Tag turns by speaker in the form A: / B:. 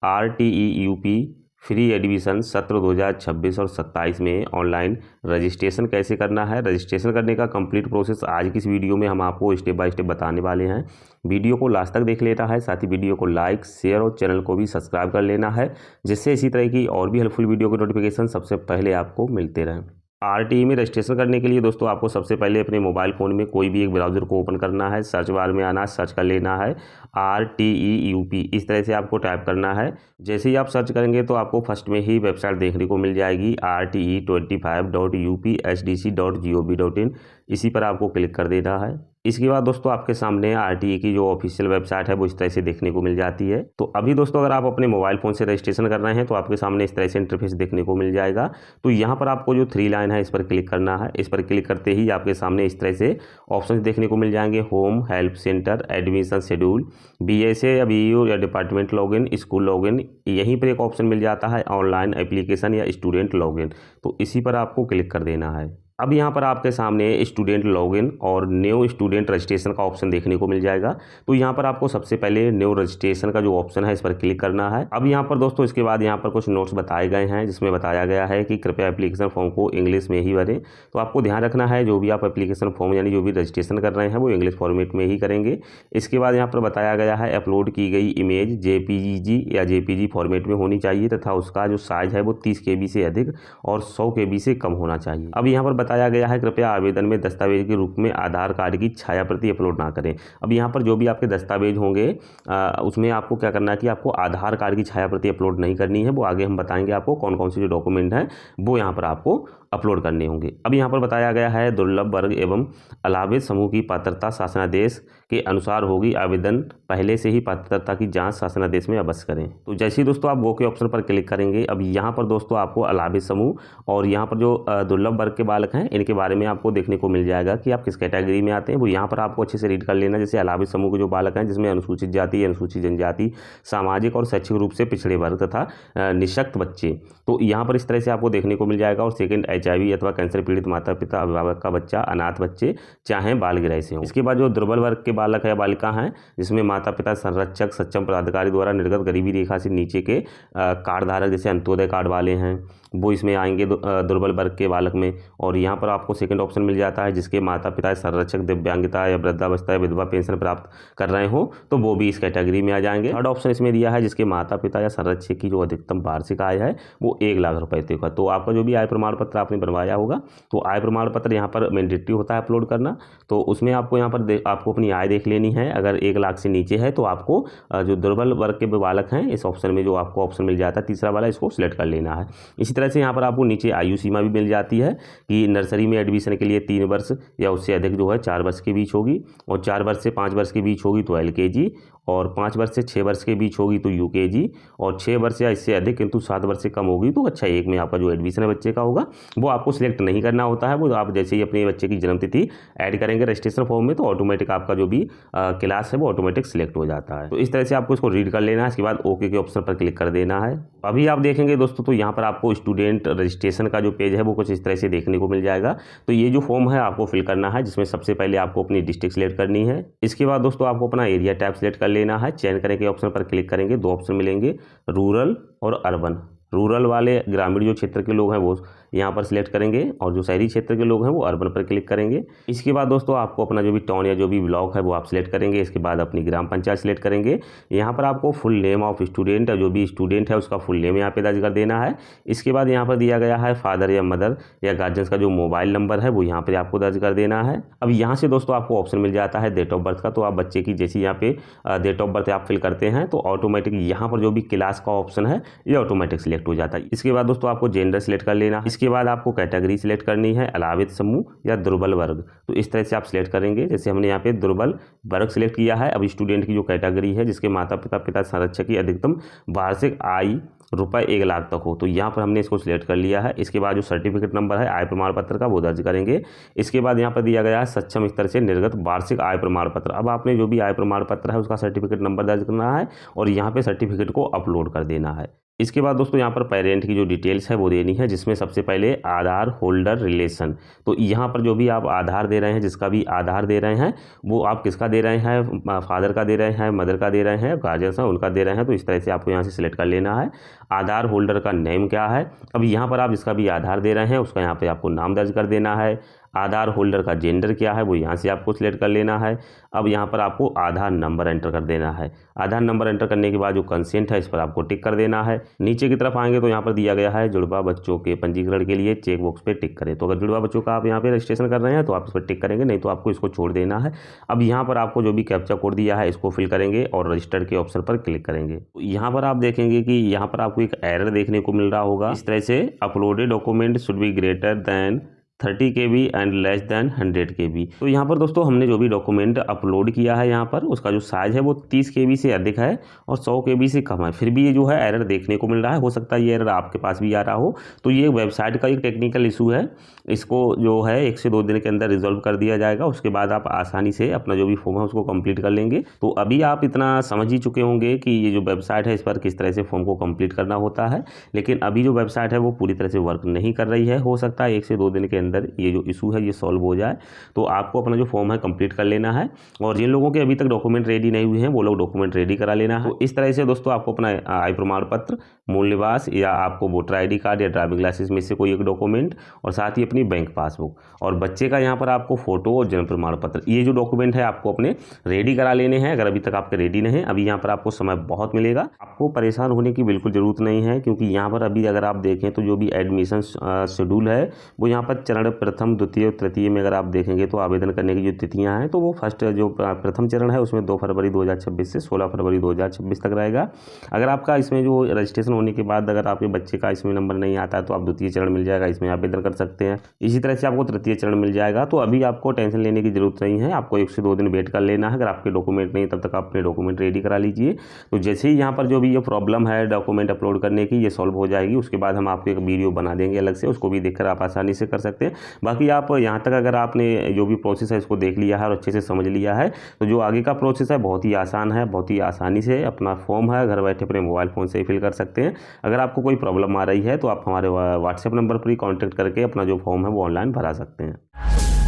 A: RTE UP free admission सत्र 2026 और 27 में ऑनलाइन रजिस्ट्रेशन कैसे करना है। रजिस्ट्रेशन करने का कंप्लीट प्रोसेस आज की इस वीडियो में हम आपको स्टेप बाय स्टेप बताने वाले हैं। वीडियो को लास्ट तक देख लेना है, साथ ही वीडियो को लाइक शेयर और चैनल को भी सब्सक्राइब कर लेना है, जिससे इसी तरह की और भी हेल्पफुल वीडियो के नोटिफिकेशन सबसे पहले आपको मिलते रहें। RTE में रजिस्ट्रेशन करने के लिए दोस्तों आपको सबसे पहले अपने मोबाइल फ़ोन में कोई भी एक ब्राउज़र को ओपन करना है। सर्च बार में आना, सर्च कर लेना है RTE UP, इस तरह से आपको टाइप करना है। जैसे ही आप सर्च करेंगे तो आपको फर्स्ट में ही वेबसाइट देखने को मिल जाएगी RTE25.upsdc.gov.in, इसी पर आपको क्लिक कर देना है। इसके बाद दोस्तों आपके सामने RTE की जो ऑफिशियल वेबसाइट है वो इस तरह से देखने को मिल जाती है। तो अभी दोस्तों अगर आप अपने मोबाइल फ़ोन से रजिस्ट्रेशन कर रहे हैं तो आपके सामने इस तरह से इंटरफेस देखने को मिल जाएगा। तो यहाँ पर आपको जो 3 लाइन है इस पर क्लिक करना है। इस पर क्लिक करते ही आपके सामने इस तरह से ऑप्शन देखने को मिल जाएंगे, home, help centre, admission schedule, BSA या BU या डिपार्टमेंट लॉगिन, स्कूल लॉगिन। यहीं पर एक ऑप्शन मिल जाता है ऑनलाइन एप्लीकेशन या स्टूडेंट लॉगिन, तो इसी पर आपको क्लिक कर देना है। अब यहाँ पर आपके सामने स्टूडेंट लॉगिन और न्यू स्टूडेंट रजिस्ट्रेशन का ऑप्शन देखने को मिल जाएगा। तो यहाँ पर आपको सबसे पहले न्यू रजिस्ट्रेशन का जो ऑप्शन है इस पर क्लिक करना है। अब यहाँ पर दोस्तों इसके बाद यहाँ पर कुछ नोट्स बताए गए हैं, जिसमें बताया गया है कि कृपया एप्लीकेशन फॉर्म को इंग्लिश में ही भरें। तो आपको ध्यान रखना है जो भी आप एप्लीकेशन फॉर्म यानी जो भी रजिस्ट्रेशन कर रहे हैं वो इंग्लिश फॉर्मेट में ही करेंगे। इसके बाद यहाँ पर बताया गया है अपलोड की गई इमेज JPG या JPG फॉर्मेट में होनी चाहिए तथा उसका जो साइज है वो 30 KB से अधिक और 100 KB से कम होना चाहिए। अब यहाँ पर बताया गया है कृपया आवेदन में दस्तावेज के रूप में आधार कार्ड की छाया प्रति अपलोड ना करें। अब यहाँ पर जो भी आपके दस्तावेज होंगे उसमें आपको क्या करना है कि आपको आधार कार्ड की छाया प्रति अपलोड नहीं करनी है। वो आगे हम बताएंगे आपको कौन कौन से जो डॉक्यूमेंट हैं वो यहाँ पर आपको अपलोड करने होंगे। अब यहाँ पर बताया गया है दुर्लभ वर्ग एवं अलाभित समूह की पात्रता शासनादेश के अनुसार होगी। आवेदन पहले से ही पात्रता की जांच शासनादेश में अवश्य करें। तो जैसे ही दोस्तों आप गो के ऑप्शन पर क्लिक करेंगे, अब यहाँ पर दोस्तों आपको अलाभित समूह और यहाँ पर जो दुर्लभ वर्ग के बालक हैं इनके बारे में आपको देखने को मिल जाएगा कि आप किस कैटेगरी में आते हैं। वो यहाँ पर आपको अच्छे से रीड कर लेना। जैसे अलाभित समूह के जो बालक हैं जिसमें अनुसूचित जाति, अनुसूचित जनजाति, सामाजिक और शैक्षिक रूप से पिछड़े वर्ग तथा निःशक्त बच्चे, तो यहाँ पर इस तरह से आपको देखने को मिल जाएगा। और सेकंड HIV अथवा कैंसर पीड़ित माता पिता अभिभावक का बच्चा, अनाथ बच्चे चाहे बाल गृह से हो। इसके बाद जो दुर्बल वर्ग के बालक है बालिका हैं जिसमें माता पिता संरक्षक सक्षम पदाधिकारी द्वारा निर्गत गरीबी रेखा से नीचे के कार्ड धारक जैसे अंत्योदय कार्ड वाले हैं वो इसमें आएंगे दुर्बल वर्ग के बालक में। और यहाँ पर आपको सेकंड ऑप्शन मिल जाता है जिसके माता पिता संरक्षक दिव्यांगता या वृद्धावस्था या विधवा पेंशन प्राप्त कर रहे हो तो वो भी इस कैटेगरी में आ जाएंगे। थर्ड ऑप्शन इसमें दिया है जिसके माता पिता या संरक्षक की जो अधिकतम वार्षिक आय है वो 1 लाख रुपए तक का। तो आपका जो भी आय प्रमाण पत्र आपने बनवाया होगा तो आय प्रमाण पत्र यहाँ पर मैंडेटरी होता है अपलोड करना। तो उसमें आपको यहाँ पर आपको अपनी आय देख लेनी है। अगर 1 लाख से नीचे है तो आपको जो दुर्बल वर्ग के बालक हैं इस ऑप्शन में जो आपको ऑप्शन मिल जाता है तीसरा वाला, इसको सिलेक्ट कर लेना है। इसी तरह से यहाँ पर आपको नीचे आयु सीमा भी मिल जाती है कि नर्सरी में एडमिशन के लिए 3 वर्ष या उससे अधिक जो है 4 वर्ष के बीच होगी, और 4 वर्ष से 5 वर्ष के बीच होगी तो LKG, और 5 वर्ष से 6 वर्ष के बीच होगी तो UKG, और 6 वर्ष या इससे अधिक किंतु 7 वर्ष से कम होगी तो अच्छा 1 में आपका जो एडमिशन है बच्चे का होगा वो आपको सिलेक्ट नहीं करना होता है। वो आप जैसे ही अपने बच्चे की जन्मतिथि ऐड करेंगे रजिस्ट्रेशन फॉर्म में तो ऑटोमेटिक आपका जो भी क्लास है वो ऑटोमेटिक सिलेक्ट हो जाता है। तो इस तरह से आपको इसको रीड कर लेना है। इसके बाद ओके के ऑप्शन पर क्लिक कर देना है। अभी आप देखेंगे दोस्तों तो यहाँ पर आपको स्टूडेंट रजिस्ट्रेशन का जो पेज है वो कुछ इस तरह से देखने को मिल जाएगा। तो ये जो फॉर्म है आपको फिल करना है, जिसमें सबसे पहले आपको अपनी डिस्ट्रिक्ट सिलेक्ट करनी है। इसके बाद दोस्तों आपको अपना एरिया टैब सिलेक्ट कर लेना है। चयन करने के ऑप्शन पर क्लिक करेंगे, 2 ऑप्शन मिलेंगे, रूरल और अर्बन। रूरल वाले ग्रामीण जो क्षेत्र के लोग हैं वो यहाँ पर सिलेक्ट करेंगे और जो शहरी क्षेत्र के लोग हैं वो अर्बन पर क्लिक करेंगे। इसके बाद दोस्तों आपको अपना जो भी टाउन या जो भी ब्लॉक है वो आप सिलेक्ट करेंगे। इसके बाद अपनी ग्राम पंचायत सिलेक्ट करेंगे। यहाँ पर आपको फुल नेम ऑफ स्टूडेंट जो भी स्टूडेंट है उसका फुल नेम यहाँ पे दर्ज कर देना है। इसके बाद यहाँ पर दिया गया है फादर या मदर या गार्जियंस का जो मोबाइल नंबर है वो यहाँ पर आपको दर्ज कर देना है। अब यहाँ से दोस्तों आपको ऑप्शन मिल जाता है डेट ऑफ बर्थ का। तो आप बच्चे की जैसे यहाँ पे डेट ऑफ बर्थ आप फिल करते हैं तो ऑटोमेटिक यहाँ पर जो भी क्लास का ऑप्शन है ये ऑटोमेटिक सिलेक्ट हो जाता है। इसके बाद दोस्तों आपको जेंडर सिलेक्ट कर लेना है। इसके बाद आपको कैटेगरी सिलेक्ट करनी है, अलाभित समूह या दुर्बल वर्ग। तो इस तरह से आप सिलेक्ट करेंगे। जैसे हमने यहाँ पे दुर्बल वर्ग सिलेक्ट किया है। अब स्टूडेंट की जो कैटेगरी है जिसके माता पिता संरक्षक की अधिकतम वार्षिक आय रुपये 1 लाख तक हो तो यहाँ पर हमने इसको सिलेक्ट कर लिया है। इसके बाद जो सर्टिफिकेट नंबर है आय प्रमाण पत्र का वो दर्ज करेंगे। इसके बाद यहाँ पर दिया गया है सक्षम स्तर से निर्गत वार्षिक आय प्रमाण पत्र। अब आपने जो भी आय प्रमाण पत्र है उसका सर्टिफिकेट नंबर दर्ज करना है और यहाँ पे सर्टिफिकेट को अपलोड कर देना है। इसके बाद दोस्तों यहाँ पर पेरेंट की जो डिटेल्स है वो देनी है, जिसमें सबसे पहले आधार होल्डर रिलेशन। तो यहाँ पर जो भी आप आधार दे रहे हैं, जिसका भी आधार दे रहे हैं, वो आप किसका दे रहे हैं, फादर का दे रहे हैं, मदर का दे रहे हैं, गार्जियंस हैं उनका दे रहे हैं। तो इस तरह से आपको यहाँ से सिलेक्ट कर लेना है। आधार होल्डर का नेम क्या है, अब यहाँ पर आप जिसका भी आधार दे रहे हैं उसका यहाँ पर आपको नाम दर्ज कर देना है। आधार होल्डर का जेंडर क्या है वो यहाँ से आपको सिलेक्ट कर लेना है। अब यहाँ पर आपको आधार नंबर एंटर कर देना है। आधार नंबर एंटर करने के बाद जो कंसेंट है इस पर आपको टिक कर देना है। नीचे की तरफ आएंगे तो यहाँ पर दिया गया है जुड़वा बच्चों के पंजीकरण के लिए चेक बॉक्स पे टिक करें। तो अगर जुड़वा बच्चों का आप यहाँ पे रजिस्ट्रेशन कर रहे हैं तो आप इस पर टिक करेंगे, नहीं तो आपको इसको छोड़ देना है। अब यहाँ पर आपको जो भी कैप्चा कोड दिया है इसको फिल करेंगे और रजिस्टर्ड के ऑप्शन पर क्लिक करेंगे। यहाँ पर आप देखेंगे कि यहाँ पर आपको एक एरर देखने को मिल रहा होगा इस तरह से, uploaded document should be greater than 30 KB and less than 100 KB। तो यहाँ पर दोस्तों हमने जो भी डॉक्यूमेंट अपलोड किया है यहाँ पर उसका जो साइज़ है वो 30 KB से अधिक है और 100 KB से कम है, फिर भी ये जो है एरर देखने को मिल रहा है। हो सकता है ये एरर आपके पास भी आ रहा हो। तो ये वेबसाइट का एक टेक्निकल इशू है, इसको जो है 1 से 2 दिन के अंदर रिजॉल्व कर दिया जाएगा। उसके बाद आप आसानी से अपना जो भी फॉर्म है उसको कंप्लीट कर लेंगे। तो अभी आप इतना समझ ही चुके होंगे कि ये जो वेबसाइट है इस पर किस तरह से फॉर्म को कंप्लीट करना होता है, लेकिन अभी जो वेबसाइट है वो पूरी तरह से वर्क नहीं कर रही है। हो सकता है 1 से 2 दिन के अंदर ये जो इशू है ये सॉल्व हो जाए। तो आपको अपना जो फॉर्म है कंप्लीट कर लेना है, और जिन लोगों के अभी तक डॉक्यूमेंट रेडी नहीं हुए हैं वो लोग डॉक्यूमेंट रेडी करा लेना है। तो इस तरह से दोस्तों आपको अपना आय प्रमाण पत्र, मूल निवास, या आपको वोटर ID कार्ड या ड्राइविंग लाइसेंस में से कोई एक डॉक्यूमेंट, और साथ ही अपनी बैंक पासबुक, और बच्चे का यहाँ पर आपको फोटो और जन्म प्रमाण पत्र, ये जो डॉक्यूमेंट है आपको अपने रेडी करा लेने हैं। अगर अभी तक आपके रेडी नहीं है, अभी यहाँ पर आपको समय बहुत मिलेगा, आपको परेशान होने की बिल्कुल ज़रूरत नहीं है, क्योंकि यहाँ पर अभी अगर आप देखें तो जो भी एडमिशन शेड्यूल है वो यहाँ पर चरण प्रथम, द्वितीय, तृतीय में अगर आप देखेंगे तो आवेदन करने की जो तिथियाँ हैं तो वो फर्स्ट जो प्रथम चरण है उसमें 2 फरवरी 2026 से 16 फरवरी 2026 तक रहेगा। अगर आपका इसमें जो रजिस्ट्रेशन होने के बाद अगर आपके बच्चे का इसमें नंबर नहीं आता है तो आप द्वितीय चरण मिल जाएगा, इसमें आवेदन कर सकते हैं। इसी तरह से आपको तृतीय चरण मिल जाएगा। तो अभी आपको टेंशन लेने की जरूरत नहीं है, आपको 1 से 2 दिन वेट कर लेना है। अगर आपके डॉक्यूमेंट नहीं तब तक आप अपने डॉक्यूमेंट रेडी करा लीजिए। तो जैसे ही यहाँ पर जो भी ये प्रॉब्लम है डॉक्यूमेंट अपलोड करने की ये सॉल्व हो जाएगी, उसके बाद हम आपको एक वीडियो बना देंगे अलग से, उसको भी देखकर आप आसानी से कर सकते हैं। बाकी आप यहाँ तक अगर आपने जो भी प्रोसेस है इसको देख लिया है और अच्छे से समझ लिया है तो जो आगे का प्रोसेस है बहुत ही आसान है, बहुत ही आसानी से अपना फॉर्म है घर बैठे अपने मोबाइल फ़ोन से ही फिल कर सकते हैं। अगर आपको कोई प्रॉब्लम आ रही है तो आप हमारे व्हाट्सएप नंबर पर ही कॉन्टैक्ट करके अपना जो फॉर्म है वो ऑनलाइन भरा सकते हैं।